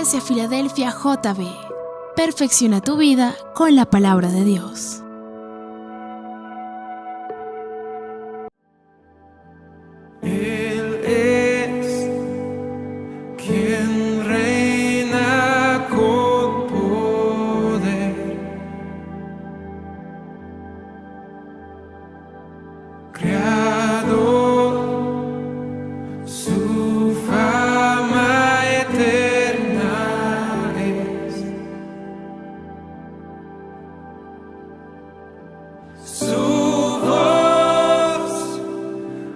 Iglesia Filadelfia JB. Perfecciona tu vida con la palabra de Dios. Él es quien reina con poder, Creador, su fama eterna es, su voz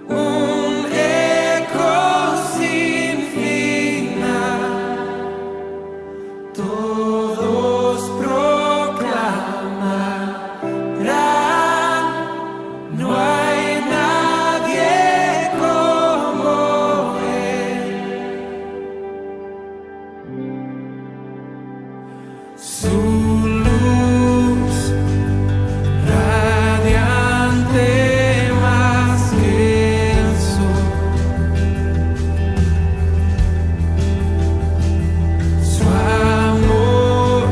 un eco sin final, todos proclamarán, no hay nadie como Él. Su luz radiante más que el sol, su amor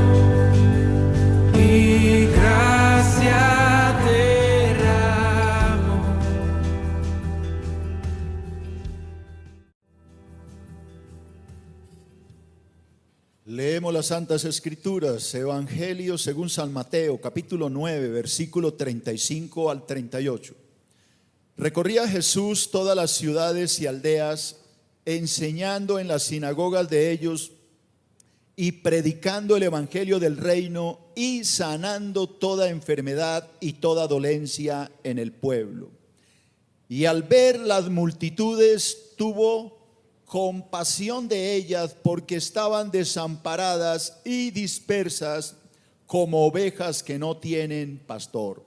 y gracia derramó. Leemos las Santas Escrituras, Evangelio según San Mateo, capítulo 9, versículo 35 al 38. Recorría Jesús todas las ciudades y aldeas, enseñando en las sinagogas de ellos y predicando el evangelio del reino y sanando toda enfermedad y toda dolencia en el pueblo. Y al ver las multitudes tuvo compasión de ellas, porque estaban desamparadas y dispersas como ovejas que no tienen pastor.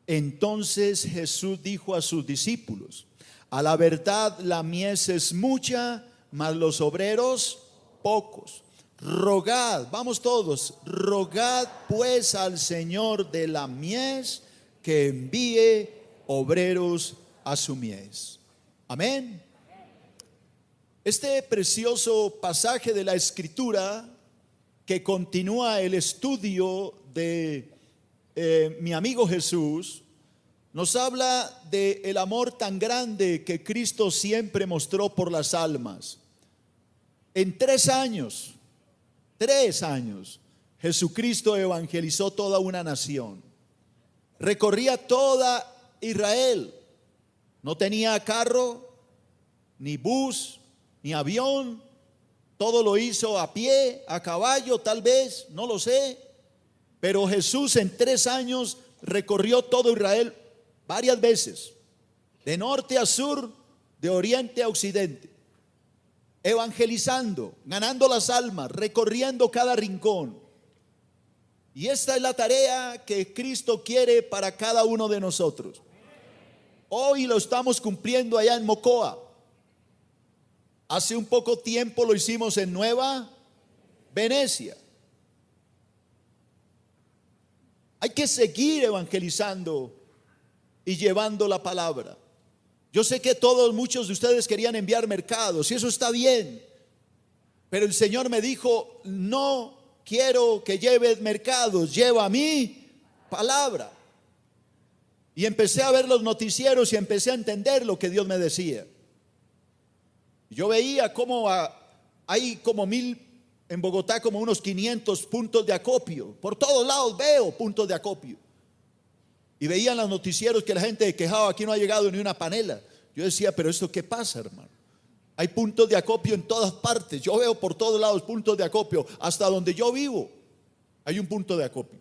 Entonces Jesús dijo a sus discípulos: a la verdad la mies es mucha, mas los obreros pocos. Rogad, vamos todos, rogad pues al Señor de la mies que envíe obreros a su mies. Amén. Este precioso pasaje de la Escritura, que continúa el estudio de mi amigo Jesús, nos habla del amor tan grande que Cristo siempre mostró por las almas. En 3 años, Jesucristo evangelizó toda una nación. Recorría toda Israel. No tenía carro, ni bus, ni avión. Todo lo hizo a pie, a caballo, tal vez, no lo sé. Pero Jesús en 3 años recorrió todo Israel varias veces, de norte a sur, de oriente a occidente, evangelizando, ganando las almas, recorriendo cada rincón. Y esta es la tarea que Cristo quiere para cada uno de nosotros. Hoy lo estamos cumpliendo allá en Mocoa. Hace un poco tiempo lo hicimos en Nueva Venecia. Hay que seguir evangelizando y llevando la palabra. Yo sé que muchos de ustedes querían enviar mercados y eso está bien, pero el Señor me dijo: no quiero que lleves mercados, lleva mi palabra. Y empecé a ver los noticieros y empecé a entender lo que Dios me decía. Yo veía cómo hay como 1000 en Bogotá, como unos 500 puntos de acopio. Por todos lados veo puntos de acopio. Y veía en los noticieros que la gente quejaba: aquí no ha llegado ni una panela. Yo decía: pero ¿esto qué pasa, hermano? Hay puntos de acopio en todas partes. Yo veo por todos lados puntos de acopio. Hasta donde yo vivo hay un punto de acopio.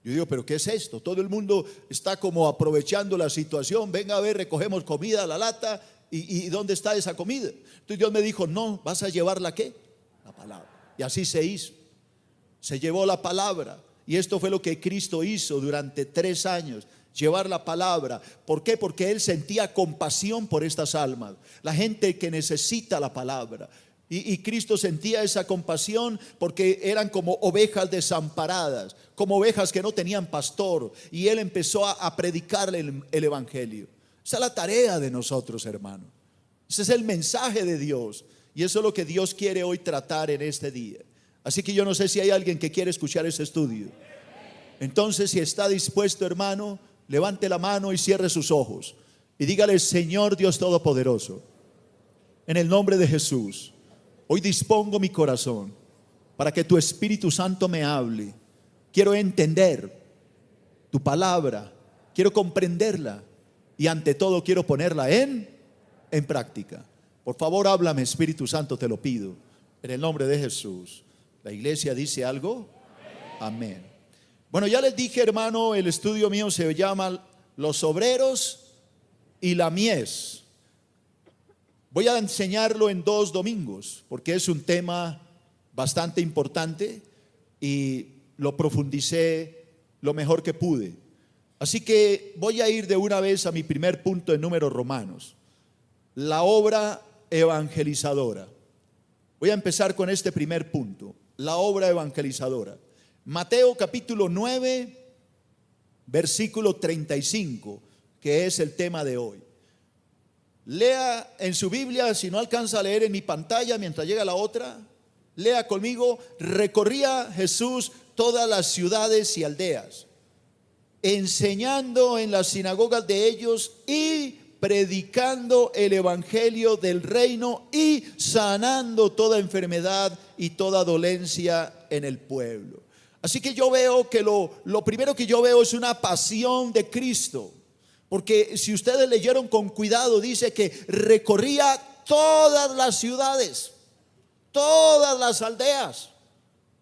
Yo digo: pero ¿qué es esto? Todo el mundo está como aprovechando la situación. Venga a ver, recogemos comida, la lata. ¿Y dónde está esa comida? Entonces Dios me dijo: no, ¿vas a llevar la qué? La palabra. Y así se hizo. Se llevó la palabra. Y esto fue lo que Cristo hizo durante 3 años. Llevar la palabra. ¿Por qué? Porque Él sentía compasión por estas almas, la gente que necesita la palabra. Y Cristo sentía esa compasión porque eran como ovejas desamparadas, como ovejas que no tenían pastor. Y Él empezó a predicarle el evangelio. Esa es la tarea de nosotros, hermano. Ese es el mensaje de Dios, Y eso es lo que Dios quiere hoy tratar en este día. Así que yo no sé si hay alguien que quiere escuchar ese estudio. Entonces, si está dispuesto, hermano, levante la mano y cierre sus ojos. Y dígale: Señor Dios Todopoderoso, en el nombre de Jesús, hoy dispongo mi corazón para que tu Espíritu Santo me hable. Quiero entender tu palabra, quiero comprenderla y ante todo quiero ponerla en práctica. Por favor, háblame, Espíritu Santo, te lo pido, en el nombre de Jesús. ¿La iglesia dice algo? Amén. Bueno, ya les dije, hermano, el estudio mío se llama Los obreros y la mies. Voy a enseñarlo en 2 domingos porque es un tema bastante importante y lo profundicé lo mejor que pude. Así que voy a ir de una vez a mi primer punto en Números Romanos: la obra evangelizadora. Voy a empezar con este primer punto, la obra evangelizadora. Mateo capítulo 9, versículo 35, que es el tema de hoy. Lea en su Biblia, si no alcanza a leer en mi pantalla mientras llega la otra, lea conmigo: recorría Jesús todas las ciudades y aldeas, enseñando en las sinagogas de ellos y predicando el evangelio del reino y sanando toda enfermedad y toda dolencia en el pueblo. Así que yo veo que lo primero que yo veo es una pasión de Cristo, porque si ustedes leyeron con cuidado, dice que recorría todas las ciudades, todas las aldeas,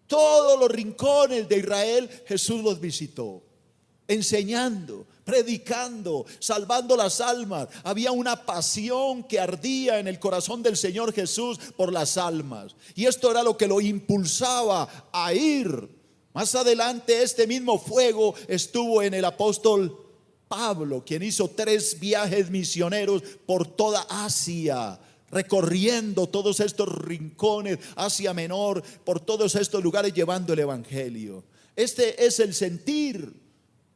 todos los rincones de Israel. Jesús los visitó, enseñando, predicando, salvando las almas. Había una pasión que ardía en el corazón del Señor Jesús por las almas, y esto era lo que lo impulsaba a ir. Más adelante este mismo fuego estuvo en el apóstol Pablo, quien hizo 3 viajes misioneros por toda Asia, recorriendo todos estos rincones, Asia Menor, por todos estos lugares, llevando el evangelio. Este es el sentir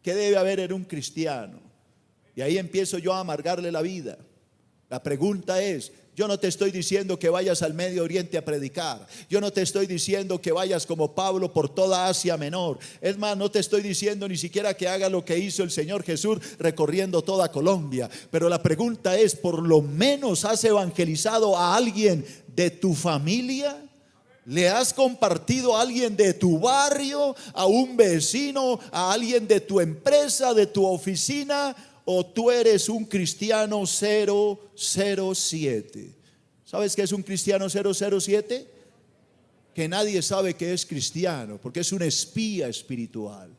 que debe haber en un cristiano. Y ahí empiezo yo a amargarle la vida. La pregunta es: yo no te estoy diciendo que vayas al Medio Oriente a predicar. Yo no te estoy diciendo que vayas como Pablo por toda Asia Menor. Es más, no te estoy diciendo ni siquiera que haga lo que hizo el Señor Jesús recorriendo toda Colombia. Pero la pregunta es: ¿por lo menos has evangelizado a alguien de tu familia? ¿Le has compartido a alguien de tu barrio, a un vecino, a alguien de tu empresa, de tu oficina? ¿O tú eres un cristiano 007? ¿Sabes qué es un cristiano 007? Que nadie sabe que es cristiano, porque es un espía espiritual.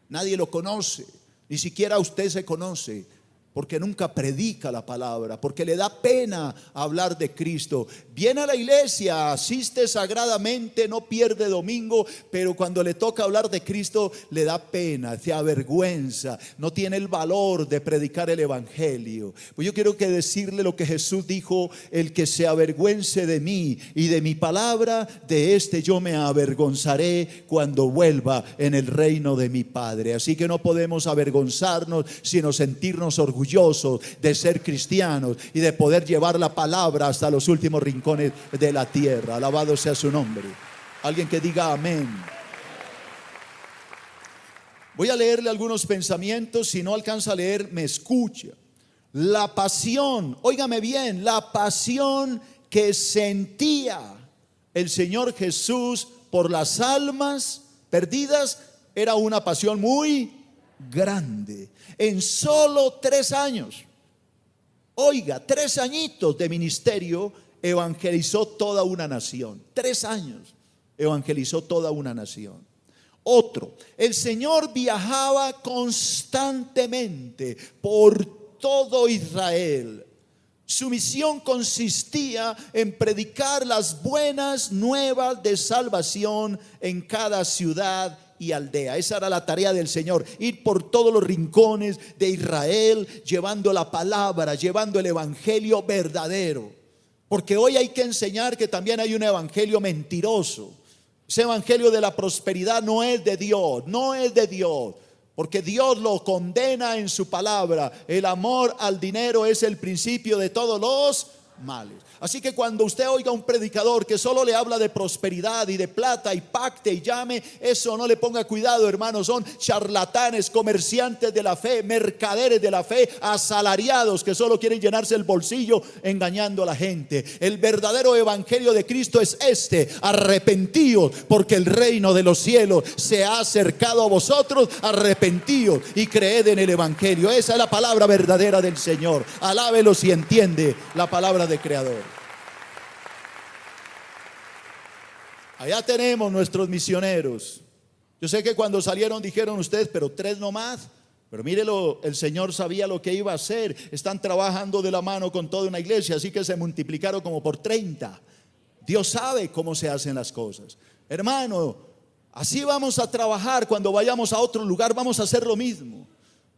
Nadie lo conoce, ni siquiera usted se conoce, porque nunca predica la palabra, porque le da pena hablar de Cristo. Viene a la iglesia, asiste sagradamente, no pierde domingo, pero cuando le toca hablar de Cristo le da pena, se avergüenza, no tiene el valor de predicar el evangelio. Pues yo quiero que decirle lo que Jesús dijo: el que se avergüence de mí y de mi palabra, de este yo me avergonzaré cuando vuelva en el reino de mi Padre. Así que no podemos avergonzarnos, sino sentirnos orgullosos de ser cristianos y de poder llevar la palabra hasta los últimos rincones de la tierra. Alabado sea su nombre. Alguien que diga amén. Voy a leerle algunos pensamientos. Si no alcanza a leer, me escucha. La pasión, óigame bien, la pasión que sentía el Señor Jesús por las almas perdidas era una pasión muy grande. En solo 3 años, oiga, 3 añitos de ministerio, evangelizó toda una nación. 3 años evangelizó toda una nación. Otro, el Señor viajaba constantemente por todo Israel. Su misión consistía en predicar las buenas nuevas de salvación en cada ciudad y aldea. Esa era la tarea del Señor: ir por todos los rincones de Israel, llevando la palabra, llevando el evangelio verdadero. Porque hoy hay que enseñar que también hay un evangelio mentiroso. Ese evangelio de la prosperidad no es de Dios, no es de Dios, porque Dios lo condena en su palabra. El amor al dinero es el principio de todos los males. Así que cuando usted oiga a un predicador que solo le habla de prosperidad y de plata y pacte y llame, eso no le ponga cuidado, hermanos. Son charlatanes, comerciantes de la fe, mercaderes de la fe, asalariados que solo quieren llenarse el bolsillo engañando a la gente. El verdadero evangelio de Cristo es este: arrepentíos porque el reino de los cielos se ha acercado a vosotros. Arrepentíos y creed en el evangelio. Esa es la palabra verdadera del Señor. Alábelo si entiende la palabra de Creador. Allá tenemos nuestros misioneros. Yo sé que cuando salieron dijeron ustedes, pero 3 nomás. Pero mírelo, el Señor sabía lo que iba a hacer. Están trabajando de la mano con toda una iglesia, así que se multiplicaron como por 30. Dios sabe cómo se hacen las cosas. Hermano, así vamos a trabajar. Cuando vayamos a otro lugar vamos a hacer lo mismo.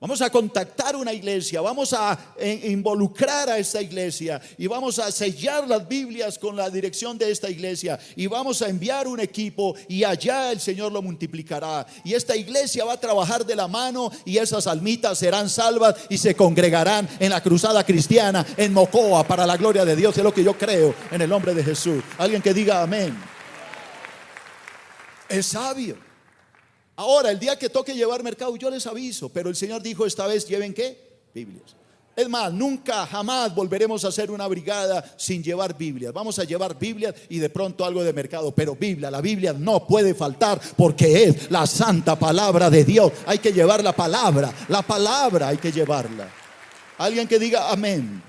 Vamos a contactar una iglesia, vamos a involucrar a esta iglesia y vamos a sellar las Biblias con la dirección de esta iglesia y vamos a enviar un equipo y allá el Señor lo multiplicará. Y esta iglesia va a trabajar de la mano y esas almitas serán salvas y se congregarán en la cruzada cristiana en Mocoa para la gloria de Dios. Es lo que yo creo en el nombre de Jesús. Alguien que diga amén. Es sabio. Ahora, el día que toque llevar mercado, yo les aviso, pero el Señor dijo esta vez, ¿lleven qué? Biblias. Es más, nunca, jamás volveremos a hacer una brigada sin llevar Biblias. Vamos a llevar Biblias y de pronto algo de mercado, pero la Biblia no puede faltar porque es la santa palabra de Dios. Hay que llevar la palabra hay que llevarla. Alguien que diga amén.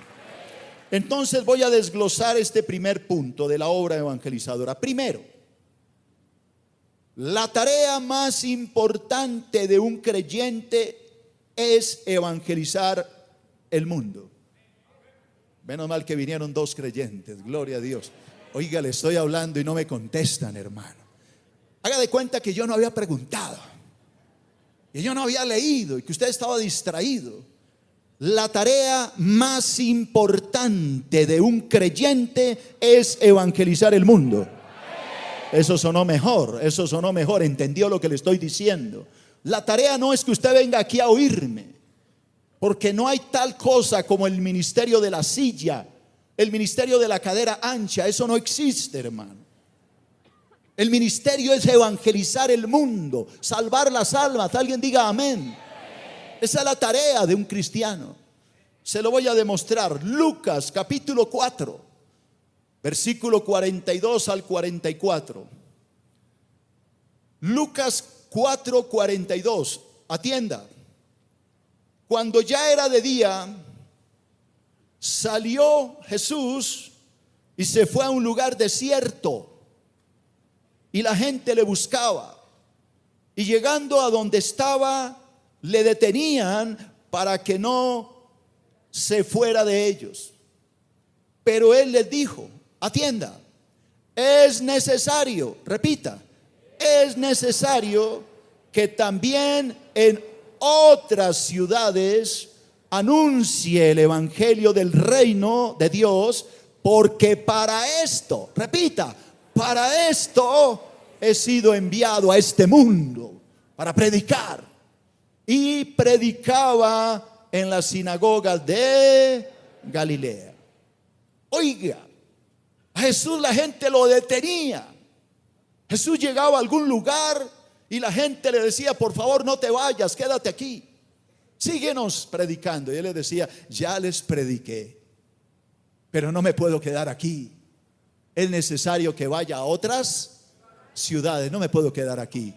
Entonces voy a desglosar este primer punto de la obra evangelizadora. Primero, la tarea más importante de un creyente es evangelizar el mundo. Menos mal que vinieron 2 creyentes, gloria a Dios. Oiga, le estoy hablando y no me contestan, hermano. Haga de cuenta que yo no había preguntado, que yo no había leído y que usted estaba distraído. La tarea más importante de un creyente es evangelizar el mundo. Eso sonó mejor, entendió lo que le estoy diciendo. La tarea no es que usted venga aquí a oírme, porque no hay tal cosa como el ministerio de la silla, el ministerio de la cadera ancha. Eso no existe, hermano. El ministerio es evangelizar el mundo, salvar las almas. Alguien diga amén. Esa es la tarea de un cristiano. Se lo voy a demostrar. Lucas capítulo 4. Versículo 42 al 44. Lucas 4:42. Atienda. Cuando ya era de día, salió Jesús y se fue a un lugar desierto. Y la gente le buscaba. Y llegando a donde estaba, le detenían para que no se fuera de ellos. Pero él les dijo, atienda, es necesario, repita, es necesario que también en otras ciudades anuncie el evangelio del reino de Dios, porque para esto, repita, para esto he sido enviado a este mundo, para predicar. Y predicaba en las sinagogas de Galilea. Oiga, a Jesús la gente lo detenía. Jesús llegaba a algún lugar y la gente le decía, por favor no te vayas, quédate aquí, síguenos predicando. Y él les decía, ya les prediqué, pero no me puedo quedar aquí. Es necesario que vaya a otras ciudades, no me puedo quedar aquí.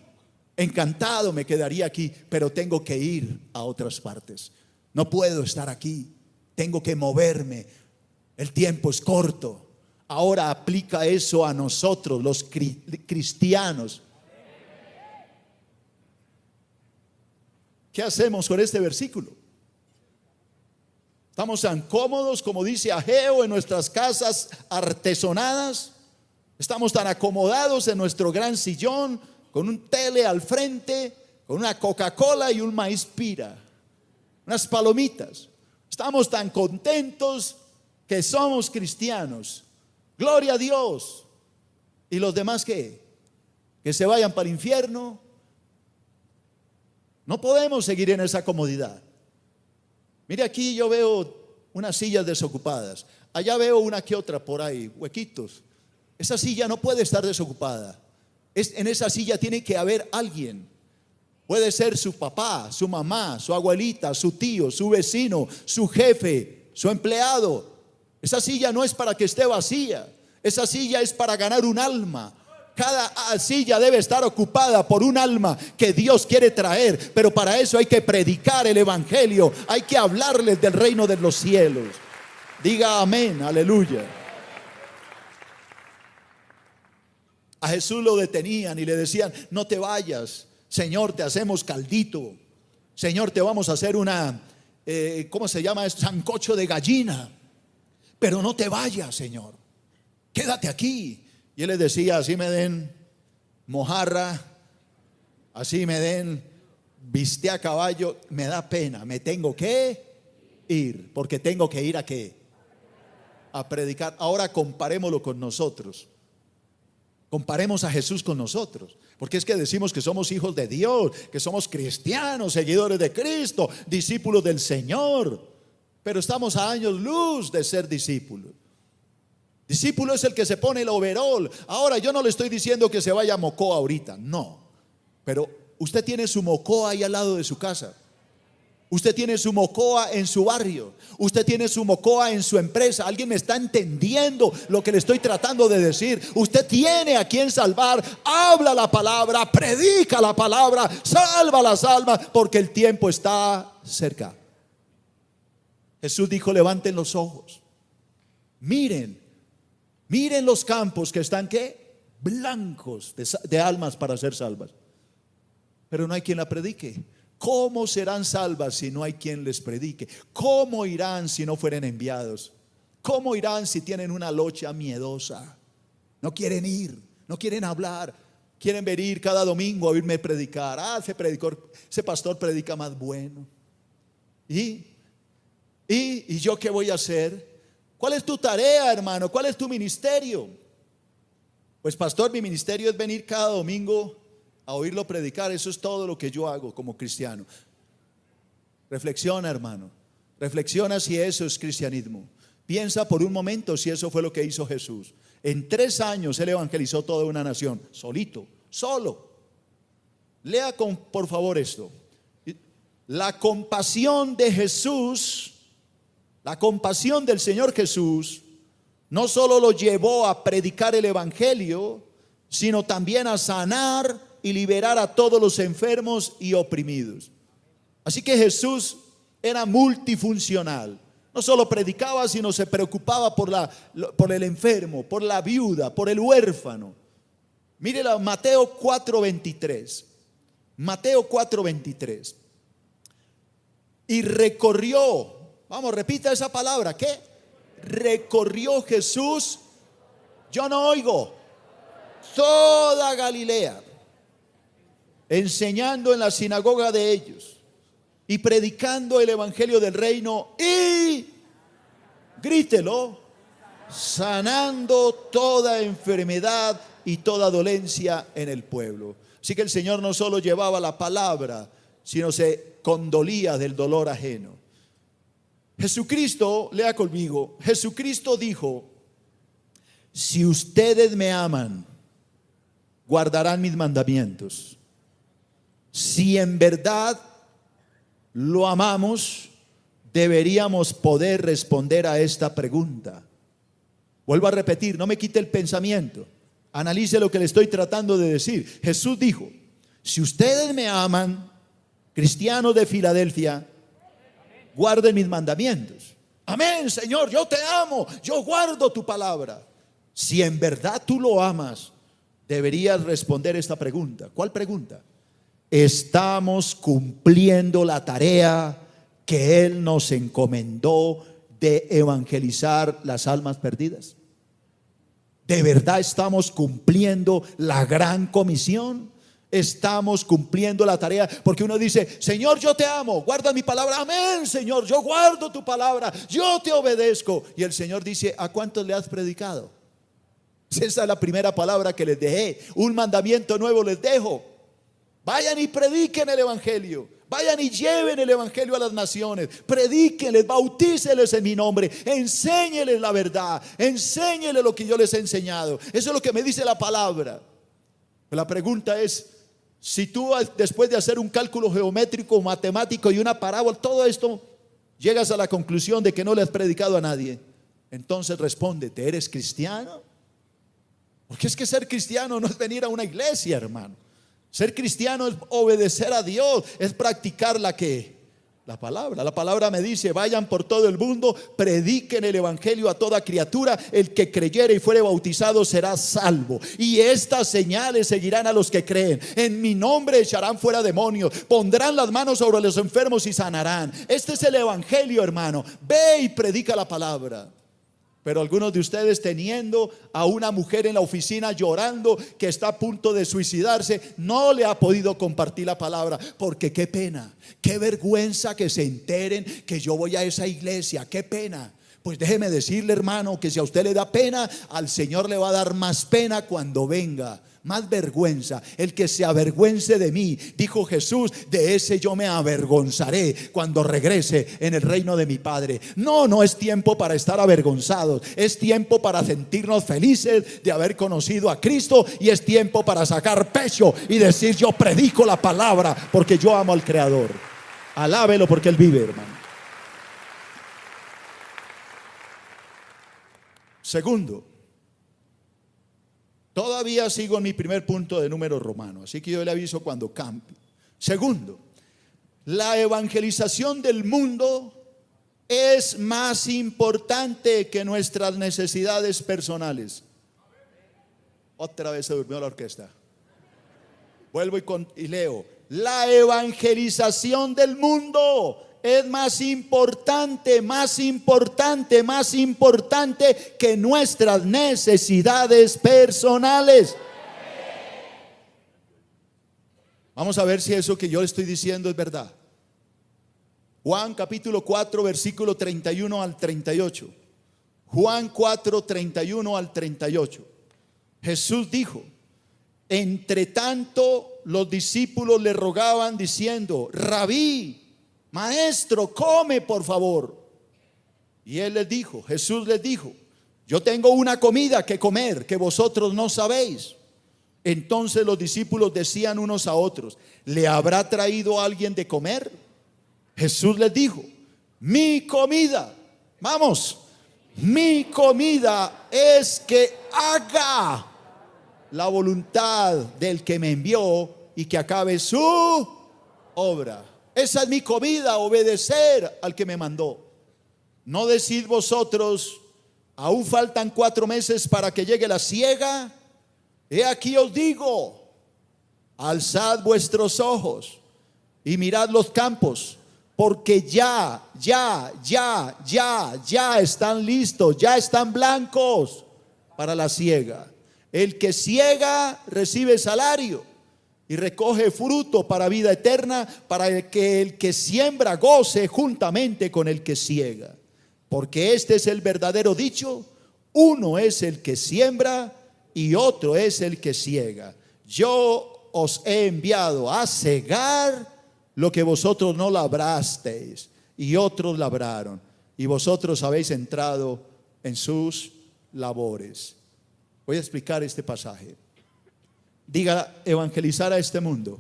Encantado me quedaría aquí, pero tengo que ir a otras partes. No puedo estar aquí, tengo que moverme. El tiempo es corto. Ahora aplica eso a nosotros, los cristianos. ¿Qué hacemos con este versículo? Estamos tan cómodos, como dice Ageo, en nuestras casas artesonadas. Estamos tan acomodados en nuestro gran sillón, con un tele al frente, con una Coca-Cola y un maíz pira, unas palomitas. Estamos tan contentos que somos cristianos. Gloria a Dios. ¿Y los demás qué? ¿Que se vayan para el infierno? No podemos seguir en esa comodidad. Mire, aquí yo veo unas sillas desocupadas. Allá veo una que otra por ahí, huequitos. Esa silla no puede estar desocupada. En esa silla tiene que haber alguien. Puede ser su papá, su mamá, su abuelita, su tío, su vecino, su jefe, su empleado. Esa silla no es para que esté vacía. Esa silla es para ganar un alma. Cada silla debe estar ocupada por un alma que Dios quiere traer. Pero para eso hay que predicar el evangelio. Hay que hablarles del reino de los cielos. Diga amén, aleluya. A Jesús lo detenían y le decían: no te vayas, Señor, te hacemos caldito. Señor, te vamos a hacer una, ¿cómo se llama esto? Sancocho de gallina. Pero no te vayas, Señor, quédate aquí. Y él les decía: así me den mojarra, así me den bistec a caballo, me da pena, me tengo que ir, porque tengo que ir a qué, a predicar. Ahora comparémoslo con nosotros. Comparemos a Jesús con nosotros, porque es que decimos que somos hijos de Dios, que somos cristianos, seguidores de Cristo, discípulos del Señor, pero estamos a años luz de ser discípulos. Discípulo es el que se pone el overol. Ahora, yo no le estoy diciendo que se vaya a Mocoa ahorita, no, pero usted tiene su Mocoa ahí al lado de su casa. Usted tiene su Mocoa en su barrio. Usted tiene su Mocoa en su empresa. Alguien me está entendiendo lo que le estoy tratando de decir. Usted tiene a quien salvar. Habla la palabra, predica la palabra, salva las almas, porque el tiempo está cerca. Jesús dijo: levanten los ojos, miren los campos que están ¿qué? Blancos de almas para ser salvas. Pero no hay quien la predique. ¿Cómo serán salvas si no hay quien les predique? ¿Cómo irán si no fueren enviados? ¿Cómo irán si tienen una locha miedosa? No quieren ir, no quieren hablar. Quieren venir cada domingo a oírme predicar. Ese pastor predica más bueno. ¿Y yo qué voy a hacer? ¿Cuál es tu tarea, hermano? ¿Cuál es tu ministerio? Pues, pastor, mi ministerio es venir cada domingo a oírlo predicar. Eso es todo lo que yo hago como cristiano. Reflexiona, hermano. Reflexiona si eso es cristianismo. Piensa por un momento si eso fue lo que hizo Jesús. En 3 años él evangelizó toda una nación, solito, solo. Lea por favor esto. La compasión de Jesús, la compasión del Señor Jesús, no solo lo llevó a predicar el evangelio, sino también a sanar y liberar a todos los enfermos y oprimidos. Así que Jesús era multifuncional. No solo predicaba, sino se preocupaba por el enfermo, por la viuda, por el huérfano. Mire Mateo 4:23. Mateo 4:23. Y recorrió, vamos, repita esa palabra, ¿qué? Recorrió Jesús, yo no oigo, toda Galilea, enseñando en la sinagoga de ellos y predicando el evangelio del reino y, grítelo, sanando toda enfermedad y toda dolencia en el pueblo. Así que el Señor no solo llevaba la palabra, sino se condolía del dolor ajeno. Jesucristo, lea conmigo, Jesucristo dijo: si ustedes me aman, guardarán mis mandamientos. Si en verdad lo amamos, deberíamos poder responder a esta pregunta. Vuelvo a repetir, no me quite el pensamiento. Analice lo que le estoy tratando de decir. Jesús dijo: si ustedes me aman, cristianos de Filadelfia, guarden mis mandamientos. Amén, Señor, yo te amo, yo guardo tu palabra. Si en verdad tú lo amas, deberías responder esta pregunta. ¿Cuál pregunta? ¿Estamos cumpliendo la tarea que Él nos encomendó de evangelizar las almas perdidas? ¿De verdad estamos cumpliendo la gran comisión? ¿Estamos cumpliendo la tarea? Porque uno dice: Señor, yo te amo, guarda mi palabra. Amén, Señor, yo guardo tu palabra, yo te obedezco. Y el Señor dice: ¿a cuántos le has predicado? Esa es la primera palabra que les dejé. Un mandamiento nuevo les dejo: vayan y prediquen el evangelio. Vayan y lleven el evangelio a las naciones, predíquenles, bautícenles en mi nombre, enséñenles la verdad, enséñenles lo que yo les he enseñado. Eso es lo que me dice la palabra. La pregunta es, si tú después de hacer un cálculo geométrico, matemático y una parábola, todo esto, llegas a la conclusión de que no le has predicado a nadie, entonces respóndete, ¿eres cristiano? Porque es que ser cristiano no es venir a una iglesia, hermano. Ser cristiano es obedecer a Dios, es practicar la palabra. La palabra me dice, vayan por todo el mundo, prediquen el evangelio a toda criatura, el que creyere y fuere bautizado será salvo. Y estas señales seguirán a los que creen. En mi nombre echarán fuera demonios, pondrán las manos sobre los enfermos y sanarán. Este es el evangelio, hermano. Ve y predica la palabra. Pero algunos de ustedes, teniendo a una mujer en la oficina llorando que está a punto de suicidarse, no le ha podido compartir la palabra, porque qué pena, qué vergüenza que se enteren que yo voy a esa iglesia, qué pena. Pues déjeme decirle, hermano, que si a usted le da pena, al Señor le va a dar más pena cuando venga, más vergüenza. El que se avergüence de mí, dijo Jesús, de ese yo me avergonzaré cuando regrese en el reino de mi Padre. No es tiempo para estar avergonzados, es tiempo para sentirnos felices de haber conocido a Cristo, y es tiempo para sacar pecho y decir, yo predico la palabra porque yo amo al Creador. Alábelo porque Él vive, hermano. Segundo, todavía sigo en mi primer punto de números romanos, así que yo le aviso cuando cambie. Segundo, la evangelización del mundo es más importante que nuestras necesidades personales. Otra vez se durmió la orquesta. Vuelvo y leo. La evangelización del mundo es más importante que nuestras necesidades personales. Vamos a ver si eso que yo le estoy diciendo es verdad. Juan capítulo 4 versículo 31 al 38. Juan 4, 31 al 38. Jesús dijo: entre tanto los discípulos le rogaban diciendo: Rabí, maestro, come por favor. Y él les dijo, Jesús les dijo: yo tengo una comida que comer que vosotros no sabéis. Entonces los discípulos decían unos a otros: ¿le habrá traído alguien de comer? Jesús les dijo: mi comida, vamos, mi comida es que haga la voluntad del que me envió y que acabe su obra. Esa es mi comida, obedecer al que me mandó. ¿No decid vosotros: aún faltan 4 meses para que llegue la siega? He aquí os digo: alzad vuestros ojos y mirad los campos, porque ya están listos, ya están blancos para la siega. El que siega recibe salario y recoge fruto para vida eterna, para que el que siembra goce juntamente con el que siega. Porque este es el verdadero dicho: uno es el que siembra y otro es el que siega. Yo os he enviado a segar lo que vosotros no labrasteis, y otros labraron, y vosotros habéis entrado en sus labores. Voy a explicar este pasaje. Diga: evangelizar a este mundo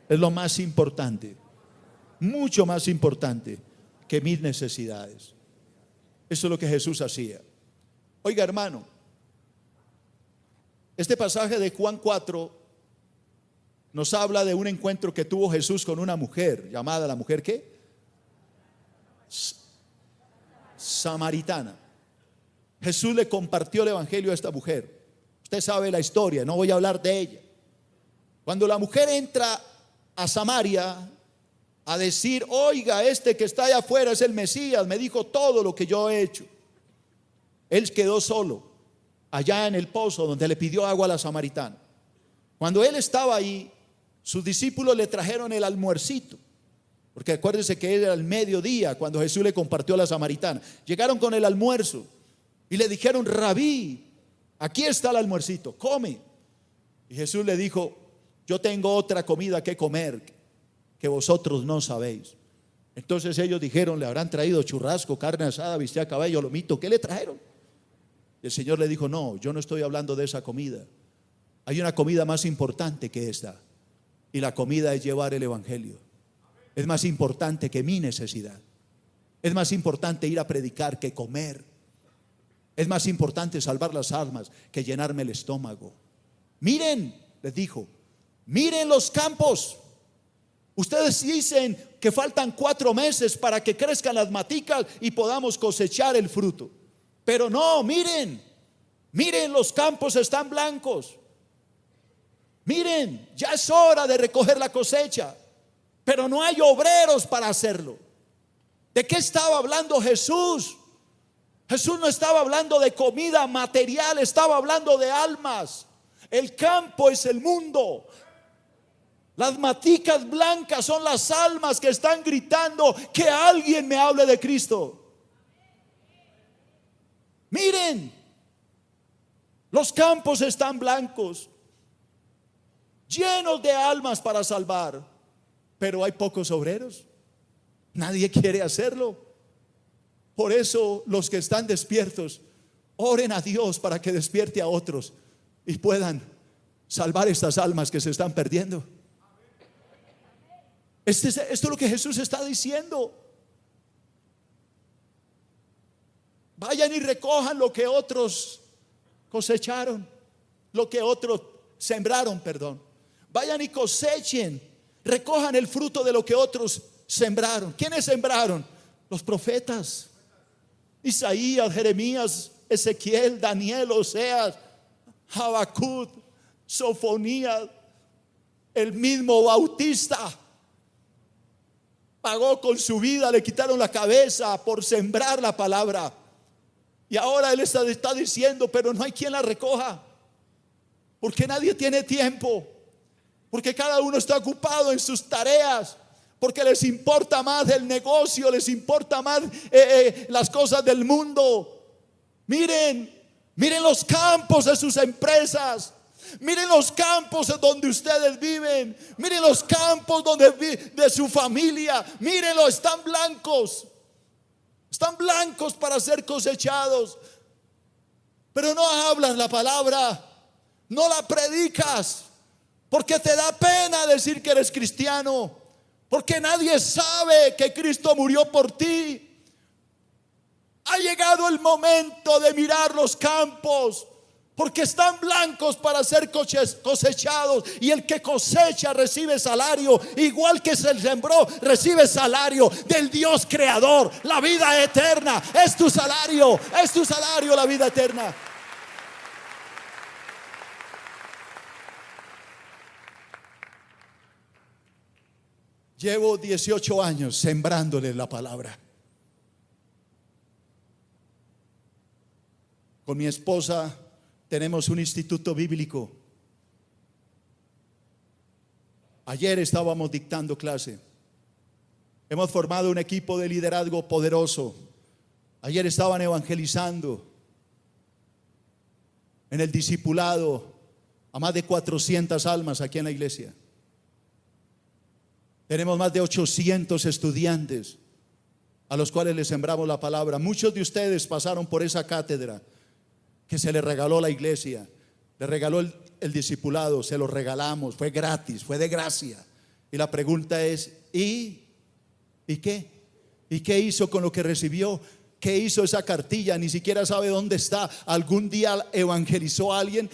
es lo más importante, mucho más importante que mis necesidades. Eso es lo que Jesús hacía. Oiga, hermano, este pasaje de Juan 4 nos habla de un encuentro que tuvo Jesús con una mujer llamada, ¿la mujer qué? Samaritana. Jesús le compartió el evangelio a esta mujer. Usted sabe la historia, no voy a hablar de ella. Cuando la mujer entra a Samaria a decir: oiga, este que está allá afuera es el Mesías, me dijo todo lo que yo he hecho. Él quedó solo allá en el pozo donde le pidió agua a la samaritana. Cuando él estaba ahí, sus discípulos le trajeron el almuercito, porque acuérdense que era el mediodía cuando Jesús le compartió a la samaritana. Llegaron con el almuerzo y le dijeron: Rabí, aquí está el almuercito, come. Y Jesús le dijo: yo tengo otra comida que comer que vosotros no sabéis. Entonces ellos dijeron, le habrán traído churrasco, carne asada, bistec a caballo, lomito, ¿qué le trajeron? El Señor le dijo, no, yo no estoy hablando de esa comida. Hay una comida más importante que esta, y la comida es llevar el evangelio. Es más importante que mi necesidad. Es más importante ir a predicar que comer. Es más importante salvar las almas que llenarme el estómago. Miren, les dijo, miren los campos. Ustedes dicen que faltan 4 meses para que crezcan las maticas y podamos cosechar el fruto. Pero no, miren, miren, los campos están blancos. Miren, ya es hora de recoger la cosecha, pero no hay obreros para hacerlo. ¿De qué estaba hablando Jesús? Jesús no estaba hablando de comida material, estaba hablando de almas. El campo es el mundo. Las maticas blancas son las almas que están gritando que alguien me hable de Cristo. Miren, los campos están blancos, llenos de almas para salvar, pero hay pocos obreros. Nadie quiere hacerlo. Por eso los que están despiertos, oren a Dios para que despierte a otros y puedan salvar estas almas que se están perdiendo. Esto es lo que Jesús está diciendo. Vayan y recojan lo que otros cosecharon, lo que otros sembraron, perdón. Vayan y cosechen, recojan el fruto de lo que otros sembraron. ¿Quiénes sembraron? Los profetas. Isaías, Jeremías, Ezequiel, Daniel, Oseas, Habacuc, Sofonías, el mismo Bautista. Pagó con su vida, le quitaron la cabeza por sembrar la palabra. Y ahora él está diciendo, pero no hay quien la recoja, porque nadie tiene tiempo, porque cada uno está ocupado en sus tareas, porque les importa más el negocio, les importa más las cosas del mundo. Miren, miren los campos de sus empresas. Miren los campos donde ustedes viven. Miren los campos de su familia. Mírenlo, están blancos. Están blancos para ser cosechados. Pero no hablas la palabra, no la predicas, porque te da pena decir que eres cristiano, porque nadie sabe que Cristo murió por ti. Ha llegado el momento de mirar los campos, porque están blancos para ser cosechados. Y el que cosecha recibe salario, igual que se sembró, recibe salario del Dios creador. La vida eterna es tu salario, la vida eterna. Llevo 18 años sembrándole la palabra. Con mi esposa tenemos un instituto bíblico. Ayer estábamos dictando clase. Hemos formado un equipo de liderazgo poderoso. Ayer estaban evangelizando en el discipulado a más de 400 almas aquí en la iglesia. Tenemos más de 800 estudiantes a los cuales les sembramos la palabra. Muchos de ustedes pasaron por esa cátedra que se le regaló a la iglesia, le regaló el discipulado, se lo regalamos, fue gratis, fue de gracia. Y la pregunta es, ¿y qué? ¿Y qué hizo con lo que recibió? ¿Qué hizo esa cartilla? Ni siquiera sabe dónde está. Algún día evangelizó a alguien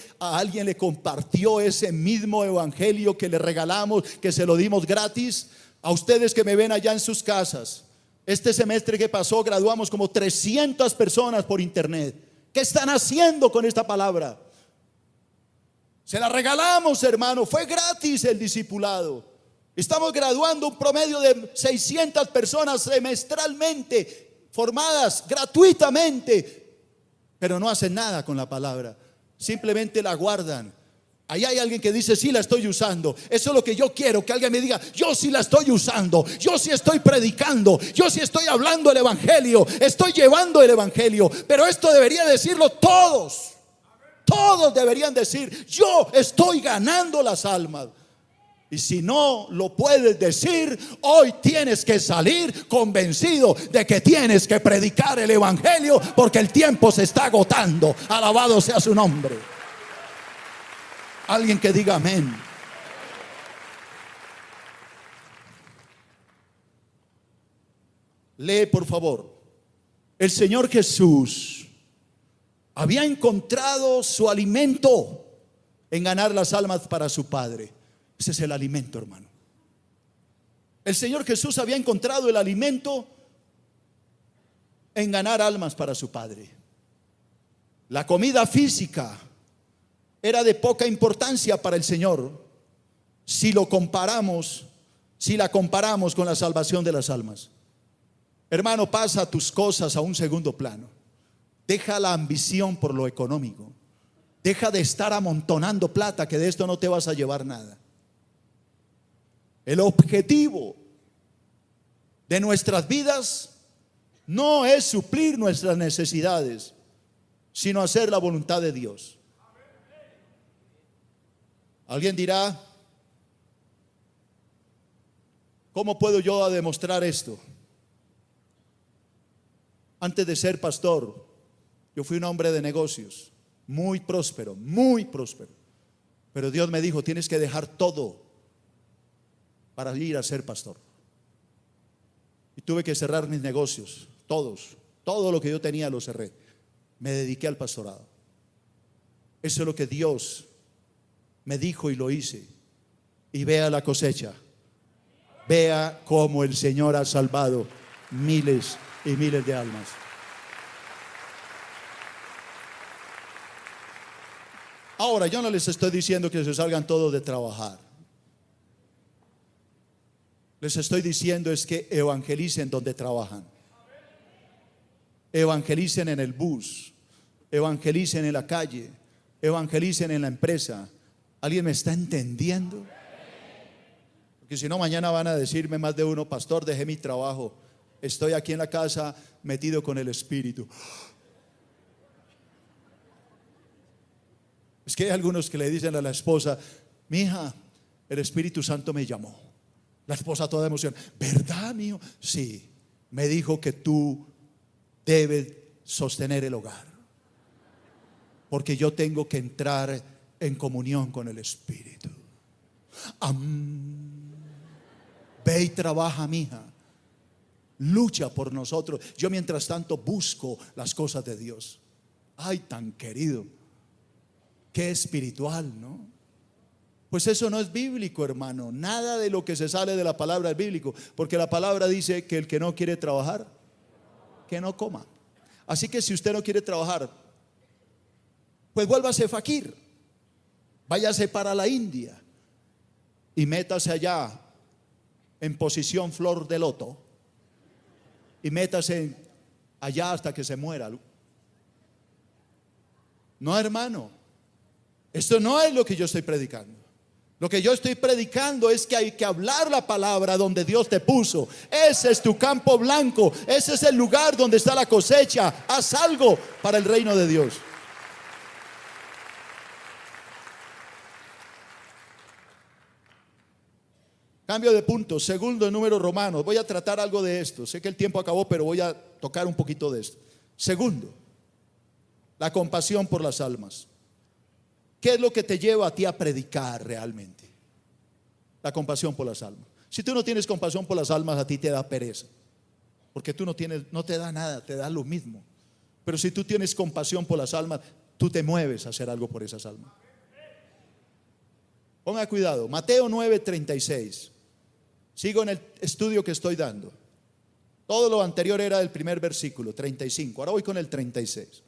le compartió ese mismo evangelio que le regalamos, que se lo dimos gratis. A ustedes que me ven allá en sus casas, este semestre que pasó graduamos como 300 personas por internet. ¿Qué están haciendo con esta palabra? Se la regalamos, hermano, fue gratis el discipulado. Estamos graduando un promedio de 600 personas semestralmente, formadas gratuitamente, pero no hacen nada con la palabra, simplemente la guardan. Ahí hay alguien que dice, sí la estoy usando. Eso es lo que yo quiero, que alguien me diga, yo sí la estoy usando, yo sí estoy predicando, yo sí estoy hablando el evangelio, estoy llevando el evangelio. Pero esto debería decirlo todos deberían decir, yo estoy ganando las almas. Y si no lo puedes decir, hoy tienes que salir convencido de que tienes que predicar el evangelio, porque el tiempo se está agotando. Alabado sea su nombre. Alguien que diga amén. Lee, por favor. El Señor Jesús había encontrado su alimento en ganar las almas para su Padre. Ese es el alimento, hermano. El Señor Jesús había encontrado el alimento en ganar almas para su Padre. La comida física era de poca importancia para el Señor si la comparamos con la salvación de las almas. Hermano, pasa tus cosas a un segundo plano. Deja la ambición por lo económico. Deja de estar amontonando plata, que de esto no te vas a llevar nada. El objetivo de nuestras vidas no es suplir nuestras necesidades, sino hacer la voluntad de Dios. Alguien dirá, ¿cómo puedo yo demostrar esto? Antes de ser pastor, yo fui un hombre de negocios, muy próspero, muy próspero. Pero Dios me dijo, tienes que dejar todo para ir a ser pastor. Y tuve que cerrar mis negocios, todo lo que yo tenía lo cerré. Me dediqué al pastorado. Eso es lo que Dios me dijo y lo hice. Y vea la cosecha. Vea cómo el Señor ha salvado miles y miles de almas. Ahora, yo no les estoy diciendo que se salgan todos de trabajar. Les estoy diciendo es que evangelicen donde trabajan. Evangelicen en el bus, evangelicen en la calle, evangelicen en la empresa. ¿Alguien me está entendiendo? Porque si no, mañana van a decirme más de uno, pastor, dejé mi trabajo, estoy aquí en la casa metido con el Espíritu. Es que hay algunos que le dicen a la esposa, mi hija, el Espíritu Santo me llamó. La esposa toda emoción, ¿verdad, mío? Sí, me dijo que tú debes sostener el hogar, porque yo tengo que entrar en comunión con el Espíritu. Ve y trabaja, mija. Lucha por nosotros. Yo mientras tanto busco las cosas de Dios. Ay, tan querido. Qué espiritual, ¿no? Pues eso no es bíblico, hermano. Nada de lo que se sale de la palabra es bíblico, porque la palabra dice que el que no quiere trabajar, que no coma. Así que si usted no quiere trabajar, pues vuélvase faquir. Váyase para la India y métase allá en posición flor de loto y métase allá hasta que se muera. No, hermano, esto no es lo que yo estoy predicando. Lo que yo estoy predicando es que hay que hablar la palabra donde Dios te puso. Ese es tu campo blanco. Ese es el lugar donde está la cosecha. Haz algo para el reino de Dios. Cambio de punto. Segundo, en número romanos. Voy a tratar algo de esto. Sé que el tiempo acabó, pero voy a tocar un poquito de esto. Segundo, la compasión por las almas. ¿Qué es lo que te lleva a ti a predicar realmente? La compasión por las almas. Si tú no tienes compasión por las almas, a ti te da pereza, porque tú no te da nada, te da lo mismo. Pero si tú tienes compasión por las almas, tú te mueves a hacer algo por esas almas. Ponga cuidado, Mateo 9:36. Sigo en el estudio que estoy dando. Todo lo anterior era del primer versículo, 35. Ahora voy con el 36.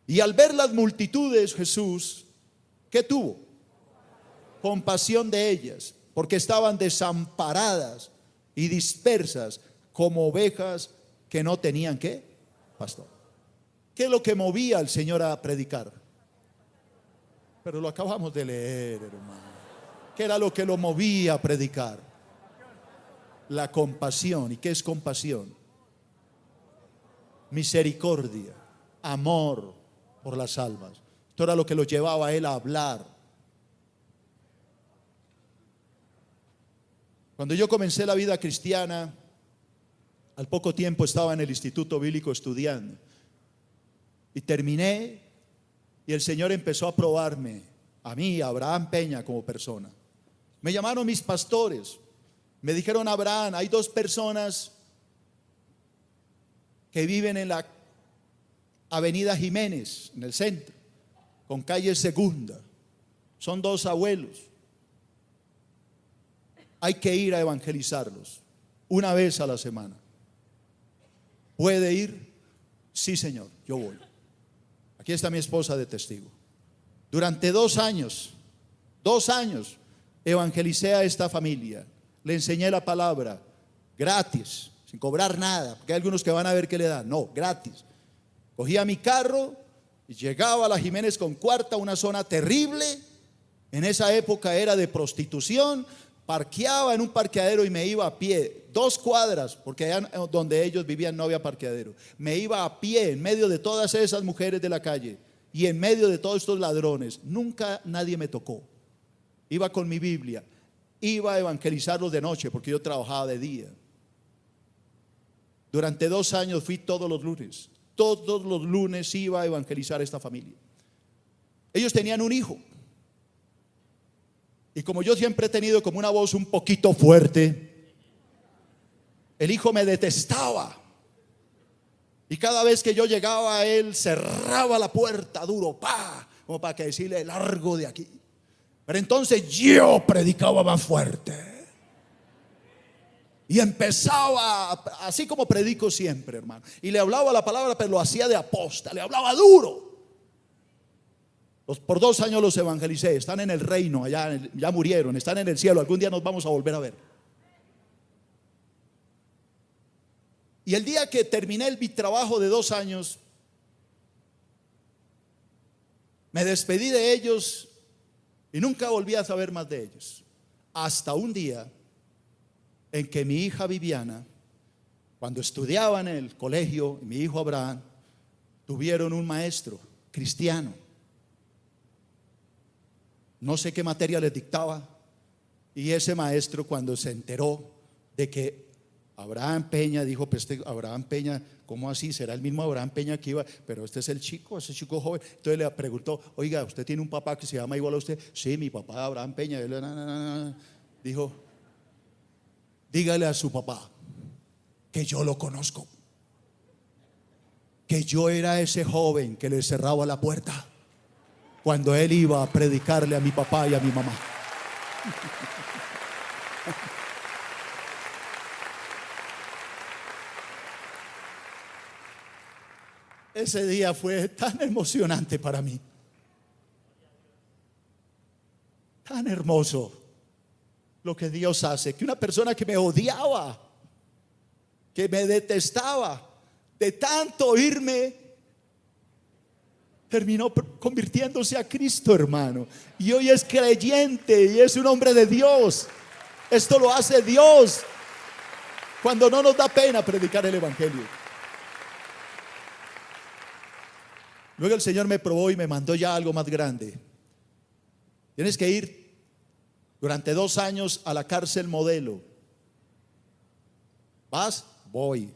Y al ver las multitudes, Jesús, ¿qué tuvo? Compasión de ellas, porque estaban desamparadas y dispersas como ovejas que no tenían ¿qué? Pastor. ¿Qué es lo que movía al Señor a predicar? Pero lo acabamos de leer, hermano. ¿Qué era lo que lo movía a predicar? La compasión. ¿Y qué es compasión? Misericordia, amor por las almas. Esto era lo que lo llevaba a él a hablar. Cuando yo comencé la vida cristiana, al poco tiempo estaba en el Instituto Bíblico estudiando y terminé, y el Señor empezó a probarme a mí, a Abraham Peña, como persona. Me llamaron mis pastores, me dijeron: Abraham, hay dos personas que viven en la Avenida Jiménez, en el centro, con calle Segunda. Son dos abuelos. Hay que ir a evangelizarlos una vez a la semana. ¿Puede ir? Sí, señor, yo voy. Aquí está mi esposa de testigo. Durante 2 años, evangelicé a esta familia. Le enseñé la palabra gratis, sin cobrar nada, porque hay algunos que van a ver qué le dan. No, gratis. Cogía mi carro y llegaba a la Jiménez con Cuarta, una zona terrible. En esa época era de prostitución. Parqueaba en un parqueadero y me iba a pie 2 cuadras, porque allá donde ellos vivían no había parqueadero. Me iba a pie en medio de todas esas mujeres de la calle y en medio de todos estos ladrones. Nunca nadie me tocó. Iba con mi Biblia, iba a evangelizarlos de noche, porque yo trabajaba de día. Durante 2 años fui todos los lunes. Todos los lunes iba a evangelizar a esta familia. Ellos tenían un hijo. Y como yo siempre he tenido como una voz un poquito fuerte, el hijo me detestaba. Y cada vez que yo llegaba a él, cerraba la puerta duro, como para que decirle: largo de aquí. Pero entonces yo predicaba más fuerte. Y empezaba, así como predico siempre, hermano. Y le hablaba la palabra, pero lo hacía de aposta, le hablaba duro. Por 2 años los evangelicé. Están en el reino, allá ya murieron, están en el cielo. Algún día nos vamos a volver a ver. Y el día que terminé mi trabajo de 2 años, me despedí de ellos y nunca volví a saber más de ellos. Hasta un día en que mi hija Viviana, cuando estudiaba en el colegio, y mi hijo Abraham, tuvieron un maestro cristiano. No sé qué materia les dictaba. Y ese maestro, cuando se enteró de que Abraham Peña, dijo: pues Abraham Peña, ¿cómo así? ¿Será el mismo Abraham Peña que iba? Pero este es el chico, ese chico joven. Entonces le preguntó: oiga, ¿usted tiene un papá que se llama igual a usted? Sí, mi papá Abraham Peña. Dijo: dígale a su papá que yo lo conozco, que yo era ese joven que le cerraba la puerta cuando él iba a predicarle a mi papá y a mi mamá. Ese día fue tan emocionante para mí, tan hermoso lo que Dios hace, que una persona que me odiaba, que me detestaba, de tanto oírme, terminó convirtiéndose a Cristo, hermano. Y hoy es creyente y es un hombre de Dios. Esto lo hace Dios cuando no nos da pena predicar el evangelio. Luego el Señor me probó y me mandó ya algo más grande. Tienes que ir durante 2 años a la cárcel Modelo. ¿Vas? Voy.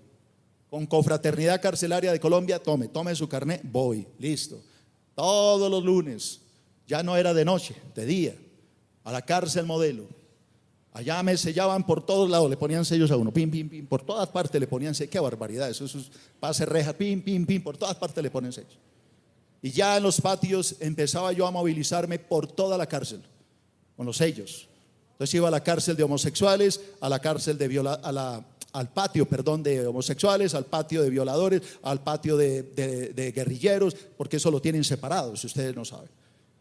Con Confraternidad Carcelaria de Colombia, tome su carnet, voy, listo. Todos los lunes, ya no era de noche, de día, a la cárcel Modelo. Allá me sellaban por todos lados, le ponían sellos a uno, pim, pim, pim, por todas partes le ponían sellos. Qué barbaridad, eso es pase reja, pim, pim, pim, por todas partes le ponen sellos. Y ya en los patios empezaba yo a movilizarme por toda la cárcel, con los sellos. Entonces iba a la cárcel de homosexuales, a la cárcel de al patio, de homosexuales, al patio de violadores, al patio de guerrilleros, porque eso lo tienen separado, si ustedes no saben.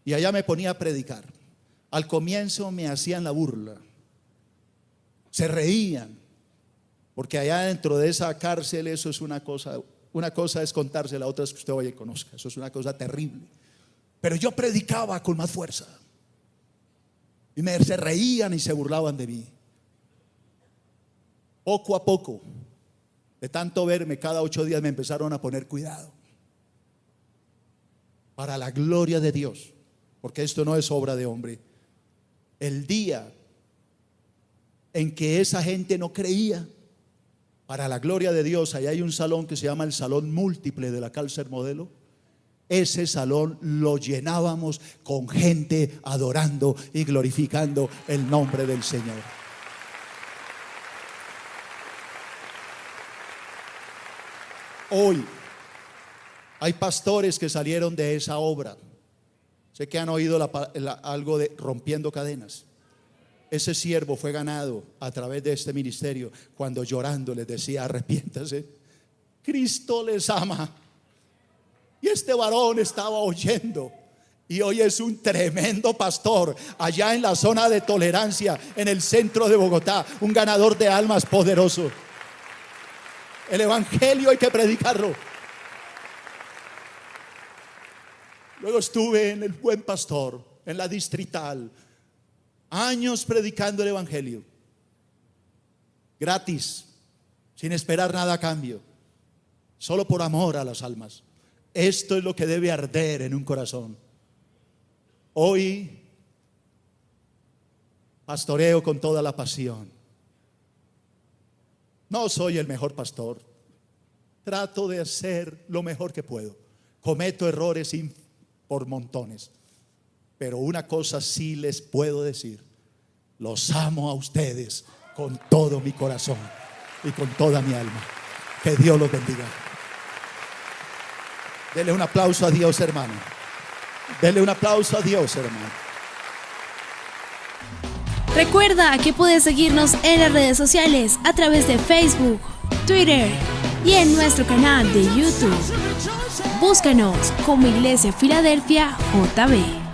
Y allá me ponía a predicar. Al comienzo me hacían la burla, se reían, porque allá dentro de esa cárcel eso es una cosa es contarse, la otra es que usted vaya y conozca. Eso es una cosa terrible. Pero yo predicaba con más fuerza y se reían y se burlaban de mí. Poco a poco, de tanto verme cada 8 días, me empezaron a poner cuidado, para la gloria de Dios, porque esto no es obra de hombre. El día en que esa gente no creía. Para la gloria de Dios, allá hay un salón que se llama el Salón Múltiple de la Cárcel Modelo. Ese salón lo llenábamos con gente adorando y glorificando el nombre del Señor. Hoy hay pastores que salieron de esa obra. Sé que han oído algo de Rompiendo Cadenas. Ese siervo fue ganado a través de este ministerio cuando llorando les decía: arrepiéntase, Cristo les ama. Y este varón estaba oyendo, y hoy es un tremendo pastor allá en la zona de Tolerancia, en el centro de Bogotá, un ganador de almas poderoso. El evangelio hay que predicarlo. Luego estuve en el Buen Pastor, en la Distrital, años predicando el evangelio, gratis, sin esperar nada a cambio, solo por amor a las almas. Esto es lo que debe arder en un corazón. Hoy pastoreo con toda la pasión. No soy el mejor pastor, trato de hacer lo mejor que puedo, cometo errores por montones, pero una cosa sí les puedo decir: los amo a ustedes con todo mi corazón y con toda mi alma. Que Dios los bendiga. Dele un aplauso a Dios, hermano. Dele un aplauso a Dios, hermano. Recuerda que puedes seguirnos en las redes sociales a través de Facebook, Twitter y en nuestro canal de YouTube. Búscanos como Iglesia Filadelfia JB.